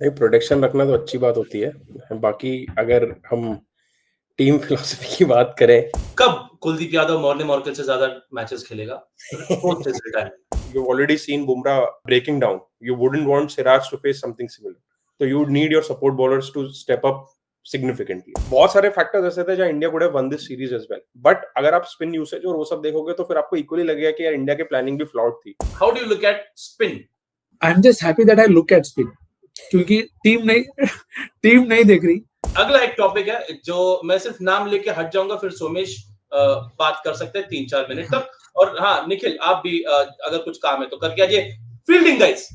नहीं, प्रोटेक्शन रखना तो अच्छी बात होती है। बाकी अगर हम टीम फिलॉसफी की बात करें, कब कुलदीप यादव मॉर्ने मॉर्कल से ज्यादा मैचेस खेलेगा post his retirement? you've already seen Bumrah breaking down. You wouldn't want Siraj to face something similar. So you would need your support bowlers to step up significantly. बहुत सारे factors ऐसे थे जहाँ India could have won this series as well. But अगर आप spin usage और वो सब देखोगे तो फिर आपको इक्वली लगेगा कि यार इंडिया की प्लानिंग भी फ्लॉड थी। How do you look at spin? I am just happy that I look at spin, क्योंकि टीम नहीं देख रही। अगला एक टॉपिक है जो मैं सिर्फ नाम लेके हट जाऊंगा, फिर सोमेश बात कर सकते हैं 3-4 मिनट तक। और हाँ निखिल, आप भी अगर कुछ काम है तो करके आइए। Fielding guys,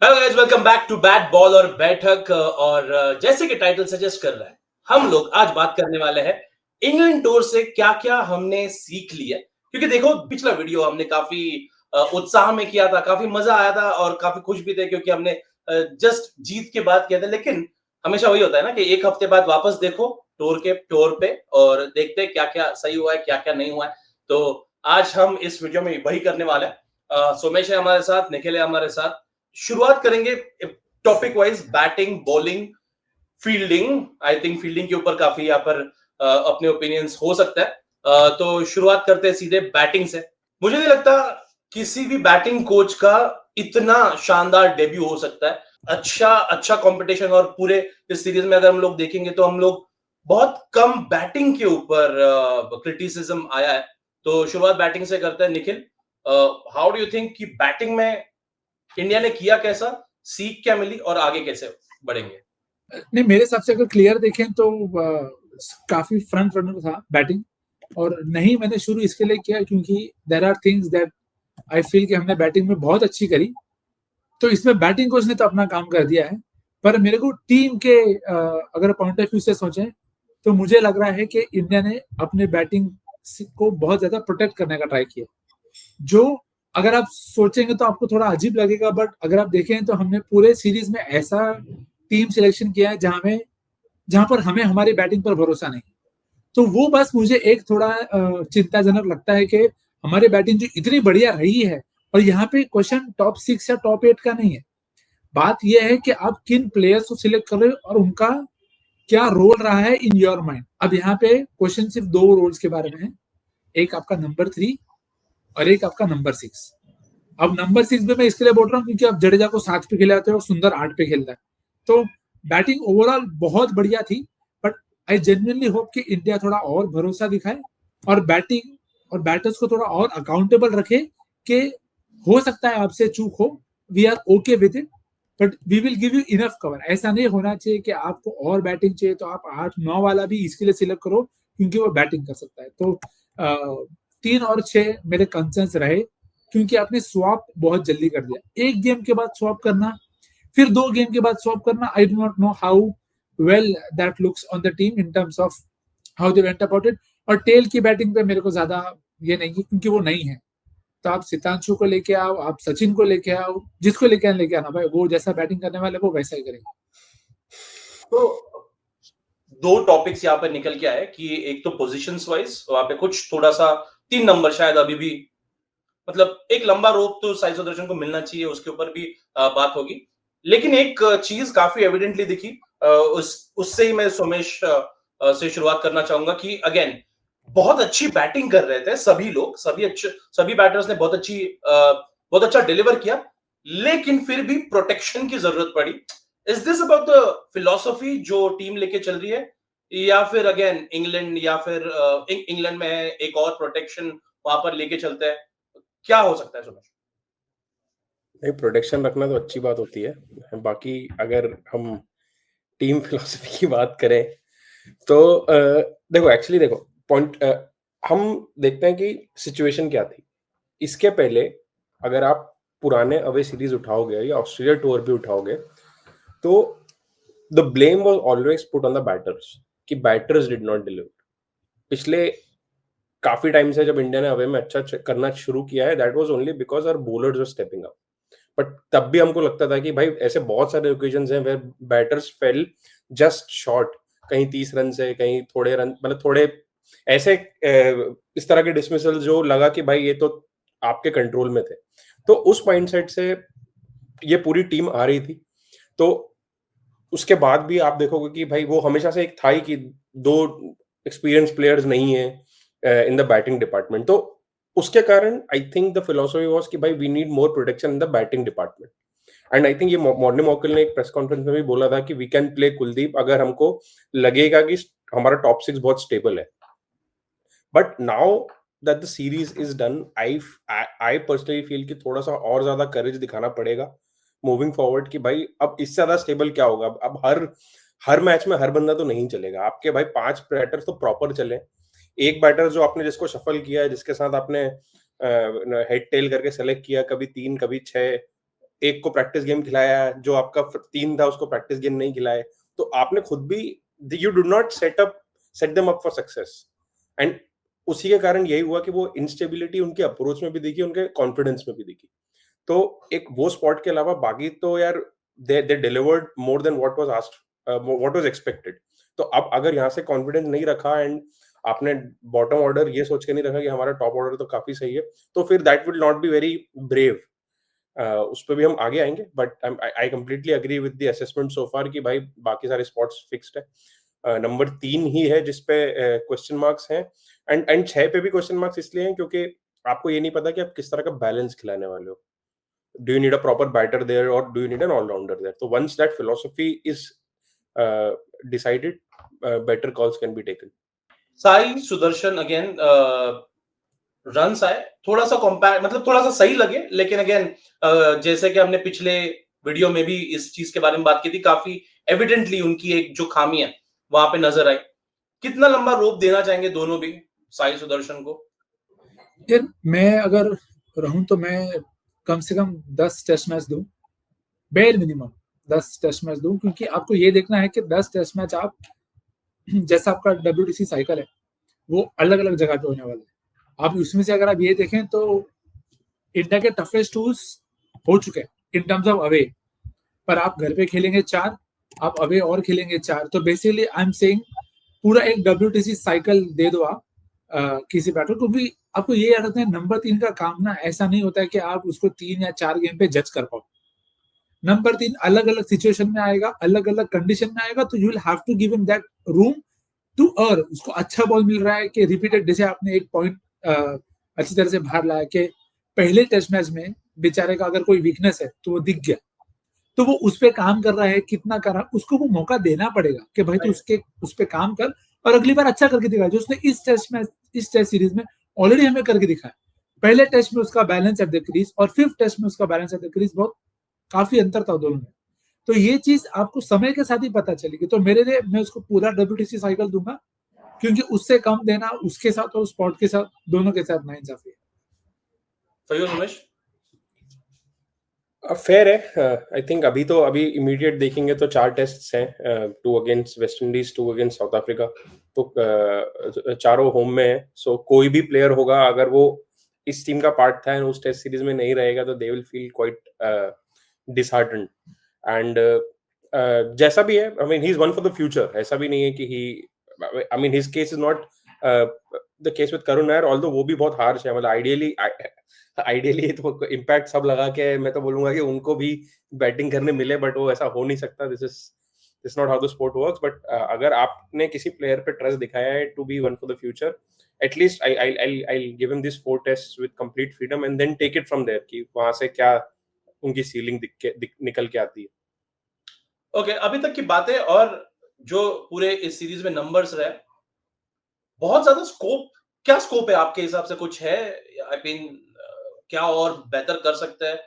hello guys, welcome back to bat ball और बैठक। और जैसे कि टाइटल सजेस्ट कर रहा है, हम लोग आज बात करने वाले हैं इंग्लैंड टूर से क्या क्या हमने सीख लिया। क्योंकि देखो, पिछला वीडियो हमने काफी उत्साह में किया था, काफी मजा आया था और काफी खुश भी थे क्योंकि हमने जस्ट जीत के बाद किया था। लेकिन हमेशा वही होता है ना कि एक हफ्ते बाद वापस देखो टूर पे और देखते क्या क्या सही हुआ है, क्या क्या नहीं हुआ है। तो आज हम इस वीडियो में वही करने वाले हैं। सोमेश है हमारे साथ, निखिल है हमारे साथ। शुरुआत करेंगे topic wise, batting, bowling, fielding. I think fielding के ऊपर काफी यहाँ पर अपने ओपिनियंस हो सकता है। तो शुरुआत करते हैं सीधे बैटिंग से। मुझे नहीं लगता किसी भी बैटिंग कोच का इतना शानदार डेब्यू हो सकता है। अच्छा कंपटीशन, और पूरे इस सीरीज में अगर हम लोग देखेंगे तो हम लोग बहुत कम बैटिंग के ऊपर क्रिटिसिज्म आया है। तो शुरुआत बैटिंग से करते हैं। Nikhil, how do you think कि बैटिंग में इंडिया ने किया कैसा, सीख क्या मिली और आगे कैसे बढ़ेंगे? नहीं, मेरे हिसाब से अगर क्लियर देखें तो काफी फ्रंट रनर था बैटिंग। और नहीं, मैंने शुरू इसके लिए किया क्योंकि there are things that I feel कि हमने बैटिंग में बहुत अच्छी करी, तो इसमें बैटिंग कोच ने तो अपना काम कर दिया है। पर मेरे को टीम के अगर पॉइंट ऑफ व्यू से सोचें तो मुझे लग रहा है कि इंडिया ने अपने बैटिंग को बहुत ज्यादा प्रोटेक्ट करने का ट्राई किया, जो अगर आप सोचेंगे तो आपको थोड़ा अजीब लगेगा। बट अगर आप देखें तो हमने पूरे सीरीज में ऐसा टीम सिलेक्शन किया है जहां पर हमें हमारी बैटिंग पर भरोसा नहीं। तो वो बस मुझे एक थोड़ा चिंताजनक लगता है कि हमारी बैटिंग जो इतनी बढ़िया रही है, और यहाँ पे क्वेश्चन टॉप 6 या टॉप 8 का नहीं है। बात यह है कि आप किन प्लेयर्स को सिलेक्ट कर रहे हो और उनका क्या रोल रहा है इन योर माइंड। अब यहाँ पे क्वेश्चन सिर्फ 2 रोल्स के बारे में है, एक आपका नंबर 3 और एक आपका नंबर 6। अब नंबर 6 में मैं इसके लिए बोल रहा हूँ क्योंकि अब जडेजा को 7 पे खिलाते हो और सुंदर 8 पे खेलता है। तो बैटिंग ओवरऑल बहुत बढ़िया थी, बट आई जेन्युइनली होप कि इंडिया थोड़ा और भरोसा दिखाए और बैटिंग और बैटर्स को थोड़ा और अकाउंटेबल रखे कि हो सकता है आपसे चूक हो, we are okay with it, but we will give you enough cover. ऐसा नहीं होना चाहिए कि आपको और बैटिंग चाहिए तो आप 8-9 वाला भी इसके लिए सिलेक्ट करो क्योंकि वो बैटिंग कर सकता है। तो 3 और 6 मेरे कंसर्न्स रहे क्योंकि आपने स्वैप बहुत जल्दी कर दिया। एक गेम के बाद स्वैप करना, फिर 2 गेम के बाद स्वैप करना, I do not know how well that looks on the team in terms of how they went about it. और टेल की बैटिंग पे मेरे को ज्यादा ये नहीं है क्योंकि वो नहीं है। तो आप सितांशु को लेके आओ, आप सचिन को लेके आओ, जिसको लेके आना भाई, वो जैसा बैटिंग करने वाले वो वैसा ही करेंगे। तो 2 टॉपिक्स यहाँ पे निकल के आए कि एक तो पोजीशंस वाइज वहां पे कुछ थोड़ा सा 3 नंबर शायद अभी भी, मतलब एक लंबा रोप तो साई सुदर्शन को मिलना चाहिए, उसके ऊपर भी बात होगी। लेकिन एक चीज काफी एविडेंटली दिखी, उससे ही मैं सोमेश से शुरुआत करना चाहूंगा कि अगेन बहुत अच्छी बैटिंग कर रहे थे सभी लोग, सभी बैटर्स ने बहुत अच्छा डिलीवर किया, लेकिन फिर भी प्रोटेक्शन की जरूरत पड़ी। Is this about the philosophy जो टीम लेके चल रही है, या फिर अगेन इंग्लैंड, या फिर इंग्लैंड में है एक और प्रोटेक्शन वहां पर लेके चलते हैं? क्या हो सकता है सुमेश? नहीं, प्रोटेक्शन रखना तो अच्छी बात होती है। बाकी अगर हम टीम फिलॉसफी की बात करें तो देखो पॉइंट, हम देखते हैं कि सिचुएशन क्या थी। इसके पहले अगर आप पुराने अवे सीरीज उठाओगे या ऑस्ट्रेलिया टूर भी उठाओगे तो the blame was always put on the batters कि बैटर्स डिड नॉट डिलीवर। पिछले काफी टाइम से जब इंडिया ने अवे में अच्छा करना शुरू किया है, that was only because our bowlers were stepping up. But तब भी हमको लगता था कि भाई ऐसे बहुत सारे ओकेजन्स हैं where batters fail just short, कहीं 30 रन से, कहीं थोड़े रन, मतलब थोड़े ऐसे इस तरह के डिसमिसल जो लगा कि भाई ये तो आपके कंट्रोल में थे। तो उस माइंडसेट से ये पूरी टीम आ रही थी। तो उसके बाद भी आप देखोगे कि भाई वो हमेशा से एक था ही कि 2 एक्सपीरियंस प्लेयर्स नहीं है इन द बैटिंग डिपार्टमेंट। तो उसके कारण I think the philosophy was कि भाई we need more protection in the batting department. And I think ये मॉर्ने मॉर्कल ने एक प्रेस कॉन्फ्रेंस में भी बोला था कि वी कैन प्ले कुलदीप अगर हमको लगेगा कि हमारा टॉप 6 बहुत स्टेबल है। But now that the series is done, I personally feel कि थोड़ा सा और ज्यादा करेज दिखाना पड़ेगा मूविंग फॉरवर्ड कि भाई अब इससे ज्यादा स्टेबल क्या होगा। अब हर मैच में हर बंदा तो नहीं चलेगा। आपके भाई 5 बैटर्स तो प्रॉपर चले। एक बैटर जो आपने जिसको शफल किया है, जिसके साथ आपने हेड टेल करके सेलेक्ट किया, कभी 3 कभी 6, एक को प्रैक्टिस गेम खिलाया, जो आपका 3 था उसको प्रैक्टिस गेम नहीं खिलाए। तो आपने खुद भी you do not set them up for success. And उसी के कारण यही हुआ कि वो इंस्टेबिलिटी उनके अप्रोच में भी दिखी, उनके कॉन्फिडेंस में भी दिखी। तो एक वो स्पॉट के अलावा बाकी तो यार they delivered more than what was asked, what was expected. तो अब अगर यहाँ से कॉन्फिडेंस नहीं रखा एंड आपने बॉटम ऑर्डर ये सोच के नहीं रखा कि हमारा टॉप ऑर्डर तो काफी सही है, तो फिर that will not be very brave. उस पर भी हम आगे आएंगे। But I completely agree with the assessment so far कि भाई बाकी सारे स्पॉट्स फिक्स्ड है। नंबर 3 ही है जिसपे क्वेश्चन मार्क्स हैं। एंड 6 पे भी क्वेश्चन मार्क्स इसलिए हैं क्योंकि आपको ये नहीं पता कि आप किस तरह का बैलेंस खिलाने वाले हो। Do you need a proper batter there or do you need an all-rounder there? So once that philosophy is decided, better calls can be taken. Sai Sudarshan again runs आए, थोड़ा सा कंपेयर मतलब थोड़ा सा सही लगे, लेकिन अगेन जैसे कि हमने पिछले वीडियो में भी इस चीज के बारे में बात की थी, काफी एविडेंटली उनकी एक जो खामी है वहां पे नजर आई। कितना लंबा रोप देना चाहेंगे दोनों भी साई सुदर्शन को? यार मैं अगर रहूं तो मैं कम से कम 10 टेस्ट मैच दूं, बेयर मिनिमम 10 टेस्ट मैच दूं, क्योंकि आपको ये देखना है कि 10 टेस्ट मैच आप जैसा आपका WTC साइकिल है वो अलग अलग जगह पे होने वाला है। आप उसमें से अगर आप ये देखें तो इंडिया के टफेस्ट टूर्स हो चुके हैं इन टर्म्स ऑफ अवे, पर आप घर पे खेलेंगे 4, आप अवे और खेलेंगे 4। तो बेसिकली आई एम सेइंग पूरा एक WTC साइकिल दे दो आप किसी बैटर को भी। आपको ये याद रखना है नंबर 3 का काम ना ऐसा नहीं होता है कि आप उसको 3 या 4 गेम पे जज कर पाओ। नंबर 3 अलग अलग सिचुएशन में आएगा, अलग अलग कंडीशन में आएगा, तो you will have to give him that room to earn. उसको अच्छा बॉल मिल रहा है कि रिपीटेड, जैसे आपने एक पॉइंट अच्छी तरह से बाहर लाया कि पहले टेस्ट मैच में बेचारे का अगर कोई वीकनेस है तो वो दिख गया, तो वो उस पर काम कर रहा है, कितना कर रहा है, उसको वो मौका देना पड़ेगा कि भाई तू उस पर काम कर और अगली बार अच्छा करके दिखा, जो उसने इस टेस्ट सीरीज में ऑलरेडी हमें करके दिखाया। पहले टेस्ट में उसका बैलेंस एट द क्रीज और 5th टेस्ट में उसका बैलेंस एट द क्रीज बहुत काफी अंतर था दोनों में। तो ये चीज आपको समय के साथ ही पता चलेगी। तो मेरे लिए मैं उसको पूरा WTC साइकिल दूंगा, क्योंकि उससे कम देना उसके साथ और स्पॉट के साथ दोनों के साथ नाइंसाफी है। फयूज उमेश फेयर है। आई थिंक अभी इमीडिएट देखेंगे तो 4 टेस्ट हैं, 2 against West Indies, 2 against south Africa. तो चारों होम में है। सो कोई भी प्लेयर होगा अगर वो इस टीम का पार्ट था और उस टेस्ट सीरीज में नहीं रहेगा तो they will feel quite disheartened. And जैसा भी है, I mean he is one for the future. ऐसा भी नहीं है कि he, I mean his case is not the case with Karun Nair, although वो भी बहुत हार्श है। मतलब आइडियली तो इम्पैक्ट सब लगा के मैं तो बोलूंगा कि उनको भी बैटिंग करने मिले, बट वो ऐसा हो नहीं सकता। This not how the sport works. But अगर आपने किसी प्लेयर पे ट्रस्ट दिखाया है to be one for the future, at least I give him this 4 test with complete freedom and then take it from there कि वहां से क्या उनकी सीलिंग निकल के आती है। ओके, अभी तक की बातें और जो पूरे इस सीरीज में नंबर्स रहे, बहुत ज्यादा स्कोप, क्या स्कोप है आपके हिसाब से? कुछ है? आई मीन क्या और बेहतर कर सकते हैं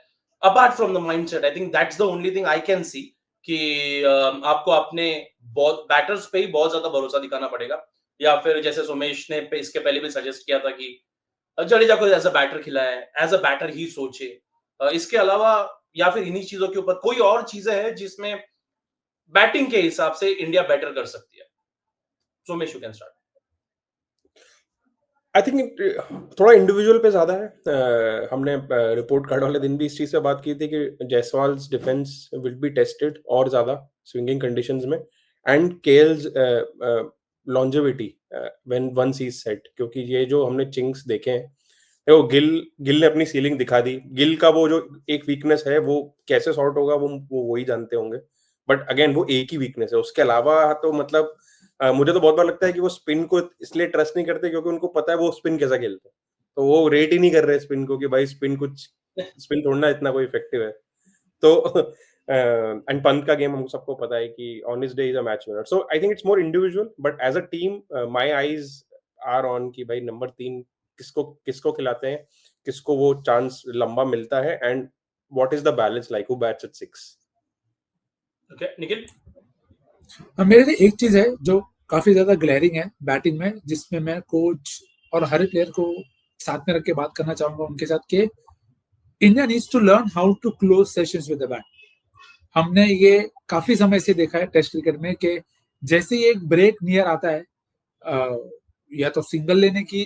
apart from the mindset? I think that's the only thing I can see कि आपको अपने बैटर्स पे ही बहुत ज्यादा भरोसा दिखाना पड़ेगा, या फिर जैसे सोमेश ने इसके पहले भी सजेस्ट किया था कि जडेजा को एज अ बैटर खिलाए, एज अ बैटर ही सोचे। इसके अलावा या फिर इन्हीं चीजों के ऊपर कोई और चीजें हैं जिसमें बैटिंग के हिसाब से इंडिया बेटर कर सकती है? Somesh, you can start. I think थोड़ा इंडिविजुअल पे ज्यादा है। हमने रिपोर्ट कार्ड वाले दिन भी इस चीज पे बात की थी कि जायसवाल्स डिफेंस विल बी टेस्टेड और ज्यादा स्विंगिंग कंडीशंस में, and केएल्स longevity when once he's set, क्योंकि ये जो हमने चिंक्स देखे हैं, देखो गिल ने अपनी सीलिंग दिखा दी, गिल का वो जो एक वीकनेस है वो कैसे सॉर्ट होगा वो वही जानते होंगे, बट अगेन वो एक ही वीकनेस है, उसके अलावा तो मतलब मुझे तो बहुत बार लगता है कि वो स्पिन को इसलिए ट्रस्ट नहीं करते क्योंकि उनको पता है वो स्पिन कैसा खेलते हैं, तो वो रेट ही नहीं कर रहे स्पिन को कि भाई स्पिन थोड़ा इतना कोई इफेक्टिव है, तो एंड पंत का गेम हमको सबको पता है कि on his day is a match winner, so I think it's more individual, but as a team my eyes are on कि भाई नंबर 3 किसको किसको खिलाते हैं, किसको वो चांस लंबा मिलता है, and what is the balance like who bats at 6. Okay Nikhil, मेरे लिए एक चीज है जो काफी ज्यादा ग्लेरिंग है बैटिंग में, जिसमें मैं कोच और हर प्लेयर को साथ में रख के बात करना चाहूंगा उनके साथ कि India needs to learn how to close sessions with the bat. हमने ये काफी समय से देखा है टेस्ट क्रिकेट में कि जैसे ही एक ब्रेक नियर आता है, या तो सिंगल लेने की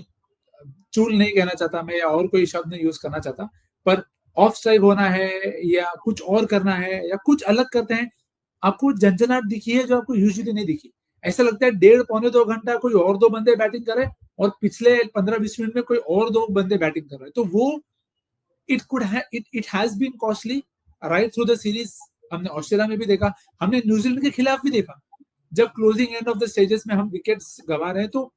चूल नहीं कहना चाहता मैं, या और कोई शब्द नहीं यूज करना चाहता, पर ऑफ स्ट्राइक होना है या कुछ और करना है या कुछ अलग करते हैं, आपको झंझनाहट दिखी है जो आपको यूजुअली नहीं दिखी. ऐसा लगता है 1.5-2 घंटा कोई और 2 बंदे बैटिंग कर रहे हैं और पिछले 15-20 मिनट में कोई और 2 बंदे बैटिंग कर रहे हैं, तो वो it has been costly right through the series. हमने ऑस्ट्रेलिया में भी देखा, हमने न्यूजीलैंड के खिलाफ भी देखा, जब closing end of the stages में हम विकेट्स गंवा रहे हैं. तो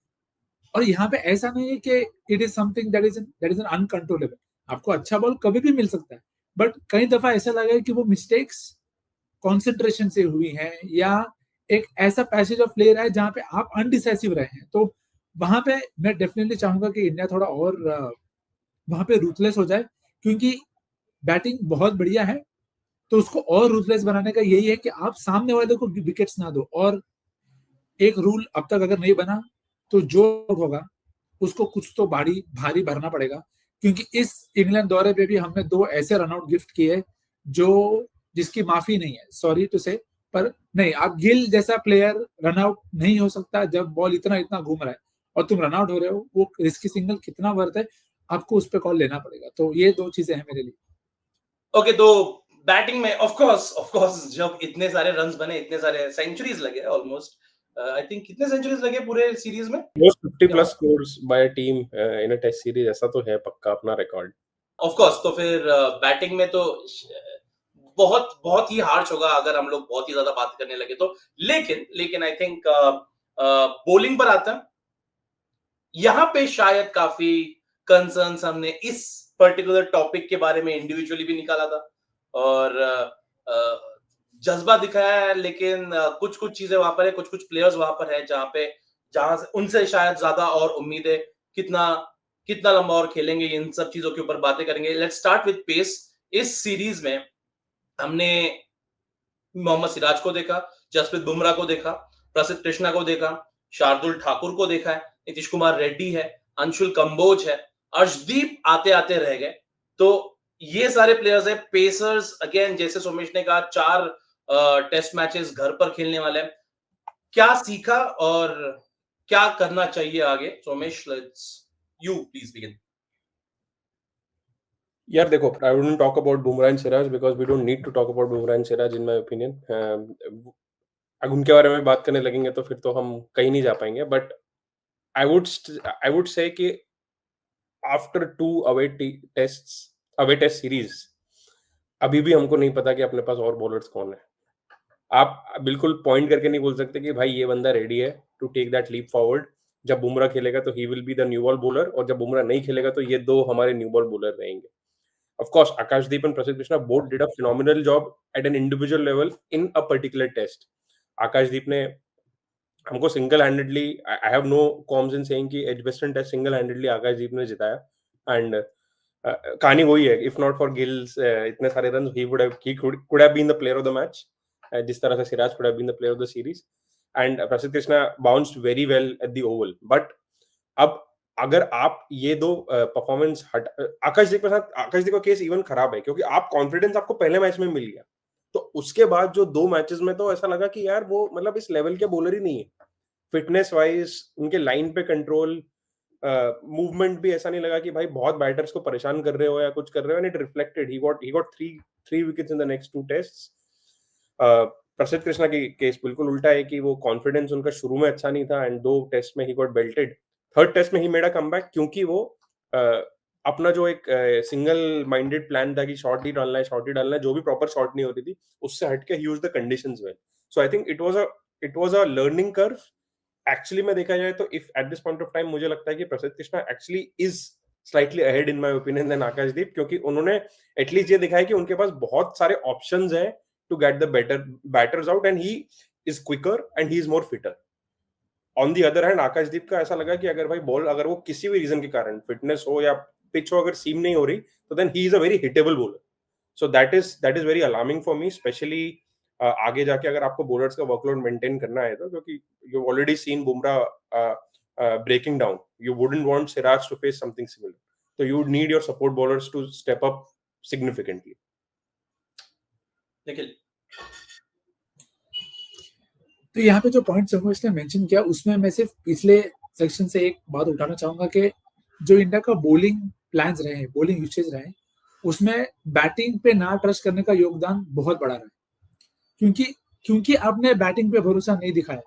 और यहाँ पे ऐसा नहीं है कि it is something that is an uncontrollable. आपको अच्छा बॉल कभी भी मिल सकता है, बट कई दफा ऐसा लगा है कि वो मिस्टेक्स कॉन्सेंट्रेशन से हुई है या एक ऐसा पैसेज ऑफ प्ले रहा है जहां पे आप अनडिसाइसिव रहे हैं. तो वहां पे मैं डेफिनेटली चाहूंगा कि इंडिया थोड़ा और वहां पे रूथलेस हो जाए, क्योंकि बैटिंग बहुत बढ़िया है, तो उसको और रूथलेस बनाने का यही है कि आप सामने वाले को विकेट्स ना दो. और एक रूल अब तक अगर नहीं बना तो जो होगा उसको कुछ तो भारी भरना पड़ेगा, क्योंकि इस इंग्लैंड दौरे पे भी हमने 2 ऐसे रनआउट गिफ्ट किए जो जिसकी माफी नहीं है, सॉरी टू से, पर नहीं, आप गिल जैसा प्लेयर रनआउट नहीं हो सकता जब बॉल इतना घूम रहा है और तुम रनआउट हो रहे हो. वो रिस्की सिंगल कितना वर्थ है, आपको उस पर कॉल लेना पड़ेगा. तो ये 2 चीजें हैं मेरे लिए. ओके, तो बैटिंग में ऑफ कोर्स जब इतने सारे रन्स बने, इतने सारे सेंचुरीज लगे, ऑलमोस्ट आई थिंक कितने सेंचुरीज लगे पूरे सीरीज में? Most 50 plus scores by a team in a test series, ऐसा तो है पक्का अपना रिकॉर्ड. ऑफ कोर्स, तो फिर बैटिंग में तो बहुत बहुत ही हार्श होगा अगर हम लोग बहुत ही ज्यादा बात करने लगे तो. लेकिन आई थिंक बॉलिंग पर आता है, यहाँ पे शायद काफी कंसर्न्स हमने इस पर्टिकुलर टॉपिक के बारे में इंडिविजुअली भी निकाला था और जज्बा दिखाया है, लेकिन कुछ कुछ चीजें वहां पर है, कुछ कुछ प्लेयर्स वहां पर है जहां से उनसे शायद ज्यादा और उम्मीद है. कितना कितना लंबा और खेलेंगे, इन सब चीजों के ऊपर बातें करेंगे. Let's start with pace. इस सीरीज में हमने मोहम्मद सिराज को देखा, जसप्रीत बुमराह को देखा, प्रसिद्ध कृष्णा को देखा, शार्दुल ठाकुर को देखा है, नीतीश कुमार रेड्डी है, अंशुल कंबोज है, अर्शदीप आते आते रह गए. तो ये सारे प्लेयर्स है. पेसर्स अगेन जैसे सोमेश ने कहा 4 टेस्ट मैचेस घर पर खेलने वाले हैं. क्या सीखा और क्या करना चाहिए आगे? Somesh, let's you please begin. यार देखो, I wouldn't talk about Bumrah and Siraj because we don't need to talk about Bumrah and Siraj in my opinion. अगर उनके बारे में बात करने लगेंगे तो फिर तो हम कहीं नहीं जा पाएंगे. बट I would say कि आफ्टर 2 अवे टेस्ट सीरीज अभी भी हमको नहीं पता कि अपने पास और बॉलर्स कौन है. आप बिल्कुल पॉइंट करके नहीं बोल सकते कि भाई ये बंदा रेडी है to take that leap forward. जब बुमराह खेलेगा तो he will be the new ball bowler, और जब बुमराह नहीं खेलेगा तो ये 2 हमारे न्यू बॉल बॉलर रहेंगे. Of course, Akashdeep and Prasidh Krishna both did a phenomenal job at an individual level in a particular test. Akashdeep ने हमको single handedly, I have no qualms in saying कि Edgbaston test single handedly Akashdeep ने जिताया. And कहानी वही है, if not for gills इतने सारे run he could have been the player of the match, जिस तरह से Siraj could have been the player of the series. And Prasidh Krishna bounced very well at the oval. But अब अगर आप ये 2 performance आकाशदीप के साथ, आकाशदीप का केस इवन खराब है क्योंकि आप कॉन्फिडेंस आपको पहले मैच में मिल गया, तो उसके बाद जो 2 मैचेस में तो ऐसा लगा कि यार वो मतलब इस लेवल के बॉलर ही नहीं है. फिटनेस वाइज उनके लाइन पे कंट्रोल, मूवमेंट भी ऐसा नहीं लगा कि भाई बहुत बैटर्स को परेशान कर रहे हो या कुछ कर रहे हो. And it reflected. He got 3 wickets in the next 2 tests. प्रसिद्ध कृष्णा की केस बिल्कुल उल्टा है कि वो कॉन्फिडेंस उनका शुरू में अच्छा नहीं था एंड 2 टेस्ट में ही गॉट बेल्टेड। थर्ड टेस्ट में ही मेड अ कमबैक क्योंकि वो अपना जो एक सिंगल माइंडेड प्लान था कि शॉट ही डालना है, जो भी प्रॉपर शॉट नहीं होती थी, उससे हट के he used the conditions well. So I think it was a learning curve. Actually में देखा जाए तो if at this point of time मुझे लगता है कि Prasidh Krishna actually is slightly ahead in my opinion than Akashdeep, क्योंकि उन्होंने एटलीस्ट ये दिखाया कि उनके पास बहुत सारे ऑप्शंस हैं to get the better batters out and he is quicker and he is more fitter. On the other hand Akashdeep का ऐसा लगा कि अगर भाई बॉल अगर वो किसी भी रीजन के कारण फिटनेस हो या पिच हो अगर सीम नहीं हो रही तो then he is a very hittable bowler. So that is very alarming for me, especially आगे जाके अगर आपको बॉलर्स का वर्कलोड मेंटेन करना है तो, क्योंकि you already seen Bumrah breaking down, you wouldn't want Siraj to face something similar, तो you would need your support bowlers to step up significantly. Nikhil, तो यहाँ पे जो पॉइंट समूह ने मेंशन किया उसमें मैं सिर्फ पिछले सेक्शन से एक बात उठाना चाहूंगा कि जो इंडिया का बॉलिंग प्लान्स रहे हैं, बॉलिंग यूसेज रहे, उसमें बैटिंग पे ना ट्रस्ट करने का योगदान बहुत बड़ा रहा, क्योंकि आपने बैटिंग पे भरोसा नहीं दिखाया,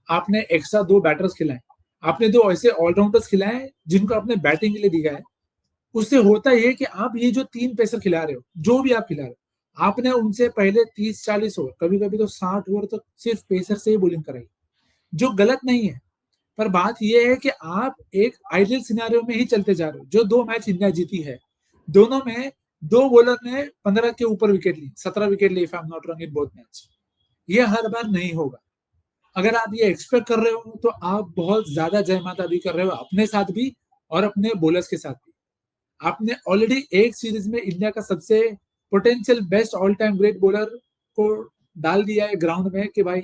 आपने एक्स्ट्रा 2 बैटर्स खिलाए, आपने 2 ऐसे ऑलराउंडर्स खिलाए जिनको आपने बैटिंग के लिए दिया है। उससे होता ये कि आप ये जो 3 पेसर खिला रहे हो, जो भी आप खिला रहे हो, आपने उनसे पहले 30-40 ओवर, कभी-कभी तो 60 ओवर तक सिर्फ पेसर से ही बॉलिंग कराई, जो गलत नहीं है। पर बात यह है कि आप एक आइडियल सिनेरियो में ही चलते जा रहे हो। जो 2 मैच इंडिया जीती है, दोनों में 2 बॉलर ने 15 के ऊपर विकेट ली, 17 विकेट ली, if I am not wrong, in both match. ये हर बार नहीं होगा। अगर आप ये एक्सपेक्ट कर रहे हो तो आप बहुत ज्यादा जय माता भी कर रहे हो, अपने साथ भी और अपने बॉलर्स के साथ भी। आपने ऑलरेडी एक सीरीज में इंडिया का सबसे potential best all time great bowler को डाल दिया है ग्राउंड में कि भाई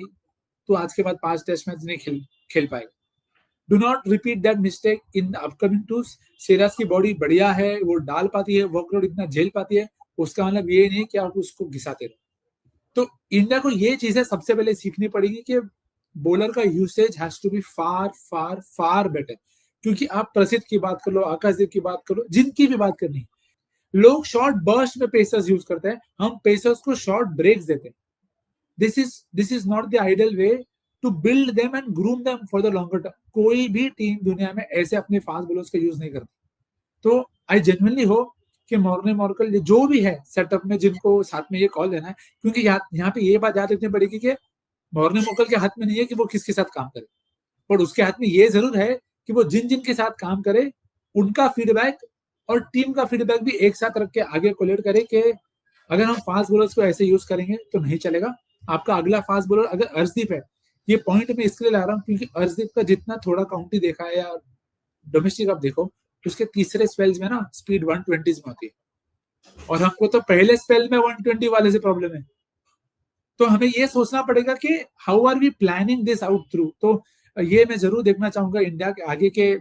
तू आज के बाद 5 टेस्ट मैच नहीं खेल पाएगा। Do not repeat that mistake in the upcoming tours. Siraj की बॉडी बढ़िया है, वो डाल पाती है, वर्कलोड इतना झेल पाती है, उसका मतलब ये नहीं कि आप उसको घिसाते रहो। तो इंडिया को ये चीजें सबसे पहले सीखनी पड़ेगी कि बॉलर का usage has to be far far far better. क्योंकि आप प्रसिद्ध की बात कर लो, आकाशदीप की बात कर लो, जिनकी भी बात करनी, लोग शॉर्ट बर्स्ट में पेसर्स यूज करते हैं, हम पेसर्स को शॉर्ट ब्रेक्स देते हैं। This is not the ideal way to build them and groom them for the longer term. कोई भी टीम दुनिया में ऐसे अपने फास्ट बॉलर्स का यूज नहीं करती। तो आई जेन्युइनली होप कि मॉर्ने मॉर्कल जो भी है सेटअप में, जिनको साथ में ये कॉल देना है, क्योंकि यहाँ पे ये बात याद रखनी पड़ेगी कि मॉर्ने मॉर्कल के हाथ में नहीं है कि वो किसके साथ काम करे, पर उसके हाथ में ये जरूर है कि वो जिन के साथ काम करे उनका फीडबैक और टीम का फीडबैक भी एक साथ रख के आगे कोलेट करे कि अगर हम फास्ट बॉलर्स को ऐसे यूज करेंगे तो नहीं चलेगा। आपका अगला फास्ट बॉलर अगर अर्शदीप है, ये पॉइंट में इसके लिए ला रहा हूँ क्योंकि अर्शदीप का जितना थोड़ा काउंटी देखा है या डोमेस्टिक आप देखो, उसके तीसरे स्पेल्स में ना स्पीड 120 में होती है और हमको तो पहले स्पेल में 120 वाले से प्रॉब्लम है। तो हमें ये सोचना पड़ेगा कि how are we planning this out through. तो ये मैं जरूर देखना चाहूंगा इंडिया के आगे के,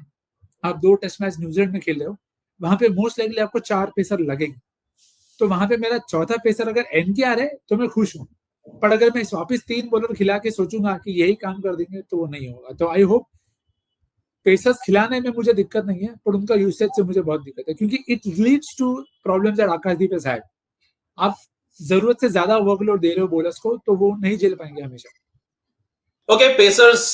आप 2 टेस्ट मैच न्यूजीलैंड में खेल रहे हो, वहां पे मोस्ट लाइकली आपको 4 पेसर लगेंगे। तो वहां पे मेरा चौथा पेसर अगर एनकेआर है तो मैं खुश हूँ, पर अगर मैं वापिस 3 बॉलर खिला के सोचूंगा कि यही काम कर देंगे तो वो नहीं होगा। तो आई होप, पेसर्स खिलाने में मुझे दिक्कत नहीं है, पर उनका यूसेज से मुझे बहुत दिक्कत है क्योंकि it leads to problems that Akashdeep has had. आप जरूरत से ज्यादा वर्कलोड दे रहे हो बॉलर्स को तो वो नहीं झेल पाएंगे हमेशा। ओके, पेसर्स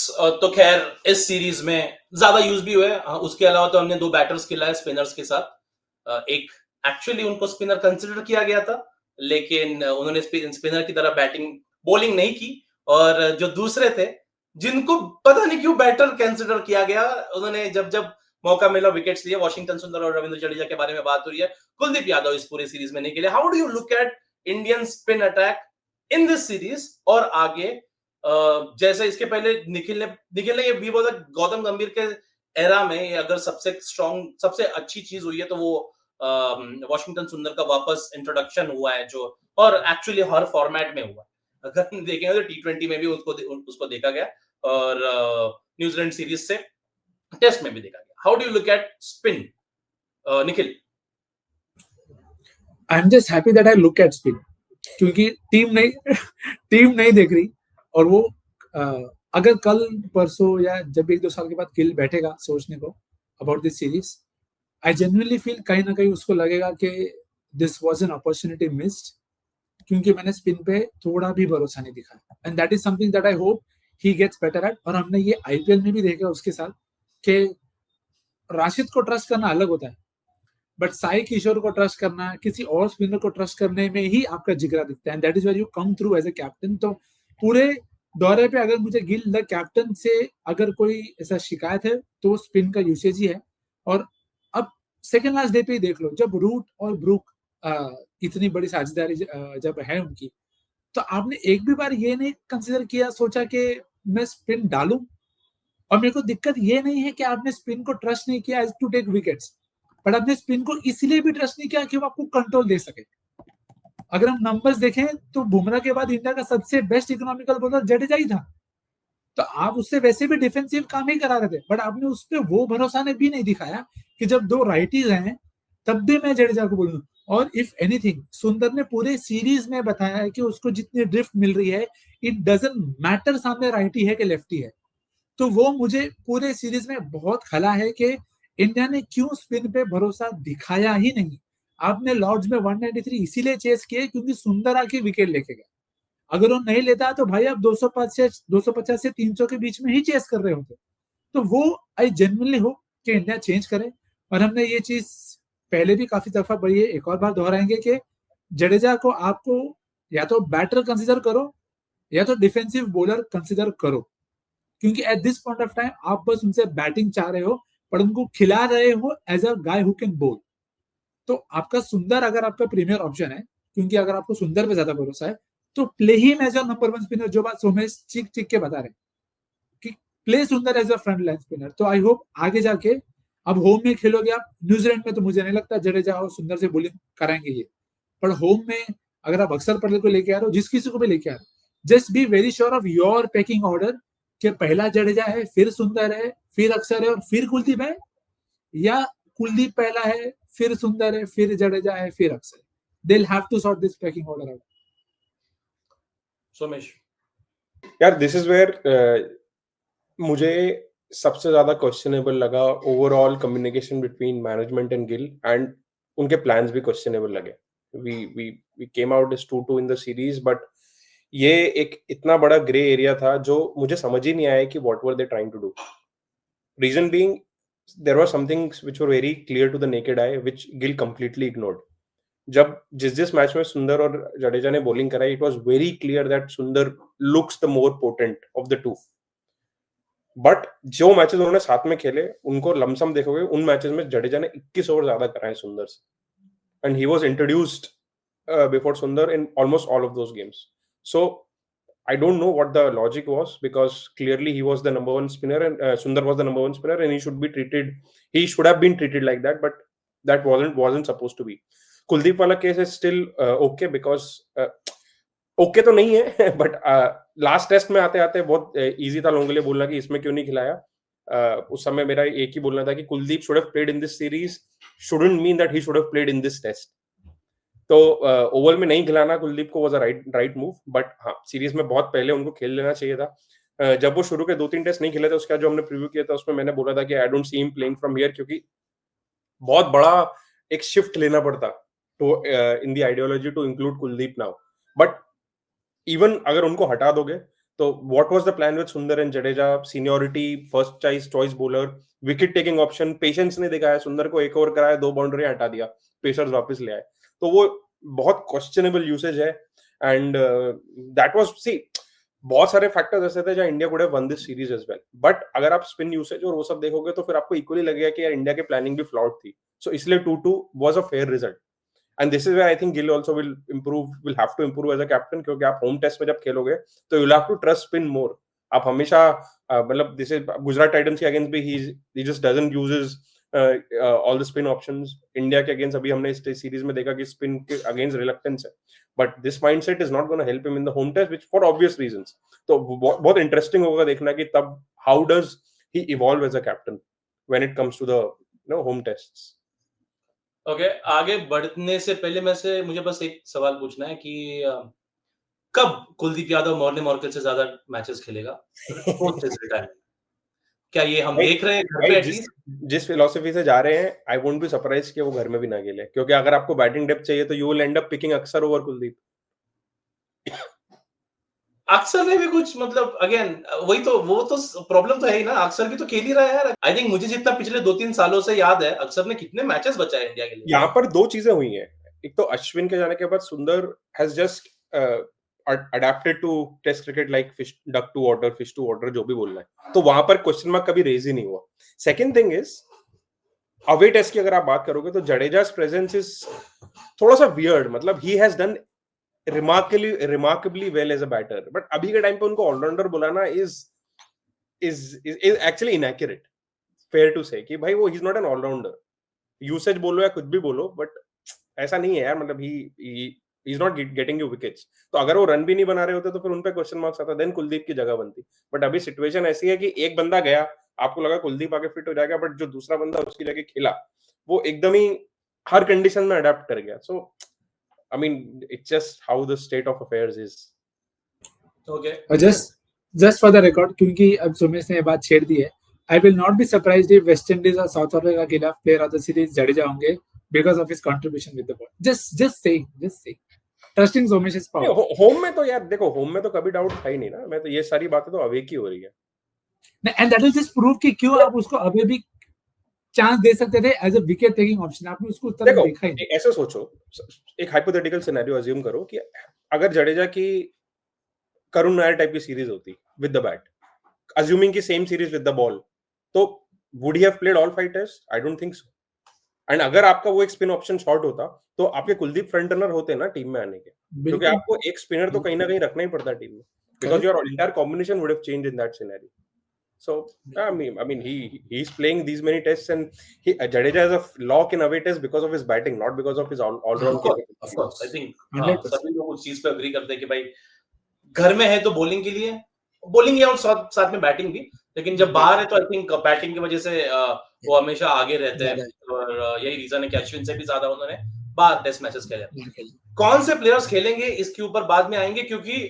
तो खैर इस सीरीज में ज्यादा यूज भी हुए। उसके अलावा तो हमने 2 बैटर्स खिलाए स्पिनर्स के साथ। एक एक्चुअली उनको स्पिनर कंसिडर किया गया था, लेकिन उन्होंने स्पिनर की तरह बैटिंग बॉलिंग नहीं की। और जो दूसरे थे जिनको पता नहीं क्यों बैटर कंसिडर किया गया, उन्होंने जब जब मौका मिला विकेट्स लिए। वॉशिंगटन सुंदर और रविंद्र जडेजा के बारे में बात हो रही है, कुलदीप यादव इस पूरी सीरीज में नहीं खेले। How do you look at Indian spin attack in this series और आगे? जैसे इसके पहले निखिल ने ये भी बोला, गौतम गंभीर के एरा में अगर सबसे स्ट्रॉन्ग, सबसे अच्छी चीज हुई है तो वो वॉशिंगटन सुंदर का वापस इंट्रोडक्शन हुआ है, जो और एक्चुअली हर फॉर्मेट में हुआ। अगर देखेंगे तो T20 में भी उसको देखा गया और न्यूजीलैंड सीरीज से टेस्ट में भी देखा गया। How do you look at spin, Nikhil? I am just happy that I look at spin, क्योंकि टीम नहीं देख रही। और वो अगर कल परसों या जब 1-2 साल के बाद गिल बैठेगा सोचने को about this series, I genuinely feel कहीं ना कहीं उसको लगेगा कि this was an opportunity missed, क्योंकि मैंने स्पिन पे थोड़ा भी भरोसा नहीं दिखाया, and that is something that I hope he gets better at. और हमने ये आईपीएल में भी देखा उसके साथ कि राशिद को ट्रस्ट करना अलग होता है, बट साई किशोर को ट्रस्ट करना, किसी और स्पिनर को ट्रस्ट करने में ही आपका जिगरा दिखता है, and that is where you come through as a captain. तो पूरे दौरे पे अगर मुझे गिल द कैप्टन से अगर कोई ऐसा शिकायत है तो स्पिन का यूसेज ही है। और अब सेकेंड लास्ट डे पे ही देख लो, जब रूट और ब्रूक इतनी बड़ी साझेदारी जब है उनकी, तो आपने एक भी बार ये नहीं कंसिडर किया, सोचा कि मैं स्पिन डालूं? और मेरे को दिक्कत ये नहीं है कि आपने स्पिन को ट्रस्ट नहीं किया as to take wickets, but आपने स्पिन को इसलिए भी ट्रस्ट नहीं किया कि वो आपको कंट्रोल दे सके। अगर हम नंबर्स देखें तो बुमराह के बाद इंडिया का सबसे बेस्ट इकोनॉमिकल बॉलर जडेजा ही था, तो आप उससे वैसे भी डिफेंसिव काम ही करा रहे थे, बट आपने उस पर वो भरोसा ने भी नहीं दिखाया कि जब दो राइटीज हैं तब भी मैं जडेजा को बोलूं। और इफ एनीथिंग, सुंदर ने पूरे सीरीज में बताया है कि उसको जितनी ड्रिफ्ट मिल रही है, इट डजंट मैटर सामने राइटी है कि लेफ्टी है। तो वो मुझे पूरे सीरीज में बहुत खला है कि इंडिया ने क्यों स्पिन पे भरोसा दिखाया ही नहीं। आपने लॉर्ड्स में 193 इसीलिए चेस किए क्योंकि सुंदर आके विकेट लेके गया। अगर वो नहीं लेता तो भाई आप 250 से 300 के बीच में ही चेस कर रहे होते। तो वो आई जेन्युइनली होप कि इंडिया चेंज करे। और हमने ये चीज पहले भी काफी दफा बढ़ी है, एक और बार दोहराएंगे कि जडेजा को आपको या तो बैटर कंसिडर करो या तो डिफेंसिव बॉलर कंसिडर करो, क्योंकि eight this point of time आप बस उनसे बैटिंग चाह रहे हो, पर उनको खिला रहे हो as a guy who can bowl. तो आपका सुंदर अगर आपका प्रीमियर ऑप्शन है, क्योंकि अगर आपको सुंदर पे ज्यादा भरोसा है, तो play him as a number 1 spinner, जो बात सोमेश चिक के बता रहे कि play Sundar as a front line spinner. तो आई होप आगे जाके, अब होम में खेलोगे आप न्यूजीलैंड में, तो मुझे नहीं लगता जडेजा और सुंदर से बोलिंग कराएंगे ये, पर होम में अगर आप अक्षर पटेल को लेके आ रहे हो, जिस किसी को भी लेके आ रहे हो, just be very sure of your packing order कि पहला जडेजा है, फिर सुंदर है, फिर अक्षर है और फिर कुलदीप है, या कुलदीप पहला है, फिर सुंदर है, फिर जडेजा है, फिर अक्षर। They'll have to sort this pecking order out. Somesh यार दिस इज वेयर मुझे सबसे ज्यादा क्वेश्चनेबल लगा overall communication between management and Gill, and उनके प्लान्स भी क्वेश्चनेबल लगे। We came out as 2-2 in the series, but ये एक इतना बड़ा ग्रे एरिया था जो मुझे समझ ही नहीं आया कि what were they trying to do. Reason being there were somethings which were very clear to the naked eye which Gill completely ignored. जब जिस मैच में सुंदर और जडेजा ने बॉलिंग कराई, it was very clear that Sundar looks the more potent of the two. But जो matches उन्होंने साथ में खेले, उनको लमसम देखोगे, उन मैचेस में जडेजा ने 21 ओवर ज्यादा कराए सुंदर से, and he was introduced before Sundar in almost all of those games. So I don't know what the logic was, because clearly he was the number 1 spinner and Sundar was the number 1 spinner, and he should have been treated like that, but that wasn't supposed to be. Kuldeep wala case is still okay, because okay तो नहीं है, but last test में आते आते बहुत easy था लोगों के लिए बोलना कि इसमें क्यों नहीं खिलाया। उस समय मेरा एक ही बोलना था कि Kuldeep should have played in this series, shouldn't mean that he should have played in this test. तो ओवल में नहीं खिलाना कुलदीप को was a right move, but हाँ सीरीज में बहुत पहले उनको खेल लेना चाहिए था। जब वो शुरू के 2-3 टेस्ट नहीं खेले थे, उसका जो हमने प्रीव्यू किया था उसमें मैंने बोला था कि I don't see him playing from here, क्योंकि बहुत बड़ा एक शिफ्ट लेना पड़ता तो in the ideology to include Kuldeep now. But even अगर उनको हटा दोगे तो what was the plan with Sundar and Jadeja? Seniority, first choice bowler, wicket taking option, patience ने दिखाया। सुंदर को एक ओवर कराया, 2 बाउंड्री हटा दिया, पेसर्स वापस ले आए। तो वो बहुत क्वेश्चनेबल यूसेज है, एंड दैट वाज सी बहुत सारे फैक्टर्स ऐसे थे जहां India could have won this series as well. But अगर आप स्पिन यूसेज और वो सब देखोगे तो फिर आपको इक्वली लगेगा कि यार इंडिया की प्लानिंग भी फ्लॉड थी। सो इसलिए 2-2 was a fair result, and this is where I think Gill also will have to improve as a captain, क्योंकि आप होम टेस्ट में जब खेलोगे तो you will have to trust spin more. आप हमेशा मतलब दिस इज गुजरात टाइटंस के अगेंस्ट भी he just doesn't uses all the spin options. India के अगेंस्ट अभी हमने इस सीरीज में देखा कि स्पिन के अगेंस्ट रिलक्टेंस है, but this mindset is not gonna help him in the home test, which for obvious reasons. तो बहुत इंटरेस्टिंग होगा देखना कि तब how does he evolve as a captain when it comes to the home tests. Okay, आगे बढ़ने से पहले मुझे बस एक सवाल पूछना है कि कब कुलदीप यादव मॉर्ने मॉर्कल से ज्यादा मैचेस खेलेगा पोस्ट हिज रिटायरमेंट? क्या ये हम देख रहे हैं घर पे एटलीस्ट? जिस फिलॉसफी से जा रहे हैं, आई वोंट बी सरप्राइज्ड कि वो घर में भी ना खेले, क्योंकि अगर आपको बैटिंग डेप्थ चाहिए तो you will and up picking अक्षर ओवर कुलदीप। अक्षर ने भी कुछ मतलब अगेन वही तो वो तो प्रॉब्लम तो है ही ना, अक्षर भी तो खेल ही रहा है यार। आई थिंक मुझे जितना पिछले 2-3 सालों से याद है, अक्षर ने कितने मैचेस बचाए इंडिया के लिए। यहाँ पर दो चीजें हुई हैं। एक तो अश्विन के जाने के बाद Sundar has just adapted to test cricket like fish duck to water, fish to water, जो भी बोलना है, तो वहां पर क्वेश्चन मार्क कभी रेज ही नहीं हुआ। Second thing is away test की अगर आप बात करोगे तो जडेजा's प्रेजेंस इज थोड़ा सा वियर्ड, मतलब he has done remarkably well as a batter, but अभी के टाइम पे उनको ऑलराउंडर बुलाना is actually inaccurate, fair to say कि भाई वो he is not an allrounder. Usage बोलो या कुछ भी बोलो, बट ऐसा नहीं है यार, मतलब ही is not getting you wickets. तो अगर वो रन भी नहीं बना रहे होते तो फिर उन पे क्वेश्चन मार्क्स आता, देन कुलदीप की जगह बनती। बट अभी सिचुएशन ऐसी है कि एक बंदा गया, आपको लगा कुलदीप आके फिट हो जाएगा, बट जो दूसरा बंदा उसकी जगह खेला वो एकदम ही हर कंडीशन में अडेप्ट कर गया। So I mean it's just how the state of affairs is. Okay, just for the record, क्योंकि अब सुमेश ने ये बात छेड़ दी है, I will not be surprised if West Indies और साउथ अफ्रीका के खिलाफ player of the series Jadeja होंगे because of his contribution with the ball. Just saying trusting Somesh is power. Home में तो यार देखो, होम में तो कभी डाउट था ही नहीं ना। मैं तो ये सारी बातें तो अवे की हो रही है, and that will just prove कि क्यों आप उसको अभी भी चांस दे सकते थे as a wicket taking option. आपने उसको उस तरह देखो देखा ही नहीं। ऐसे सोचो, एक हाइपोथेटिकल सिनेरियो अज्यूम करो कि अगर जडेजा की करुण नायर टाइप की सीरीज होती विद द बैट, assuming की same series with the ball, तो would he have played all 5 tests? I don't think so. And अगर आपका वो एक स्पिन ऑप्शन शॉर्ट होता तो आपके कुलदीप फ्रंट रनर होते ना टीम में आने के, क्योंकि आपको एक स्पिनर तो कहीं ना कहीं रखना ही पड़ता टीम में, because your entire combination would have changed in that scenario. So I mean he's playing these many tests, and Jadeja is a lock in away test because of his batting, not because of his all-round capability. Of course, I think सभी लोग उस चीज पे agree करते हैं कि भाई घर में है तो बॉलिंग के लिए बॉलिंग या और साथ में बैटिंग भी, लेकिन जब बाहर है तो आई थिंक बैटिंग की वजह से वो हमेशा आगे रहते हैं, और यही रीजन है कि अश्विन से भी ज्यादा उन्होंने बाहर टेस्ट मैचेस खेले. कौन से प्लेयर्स खेलेंगे इसके ऊपर बाद में आएंगे, क्योंकि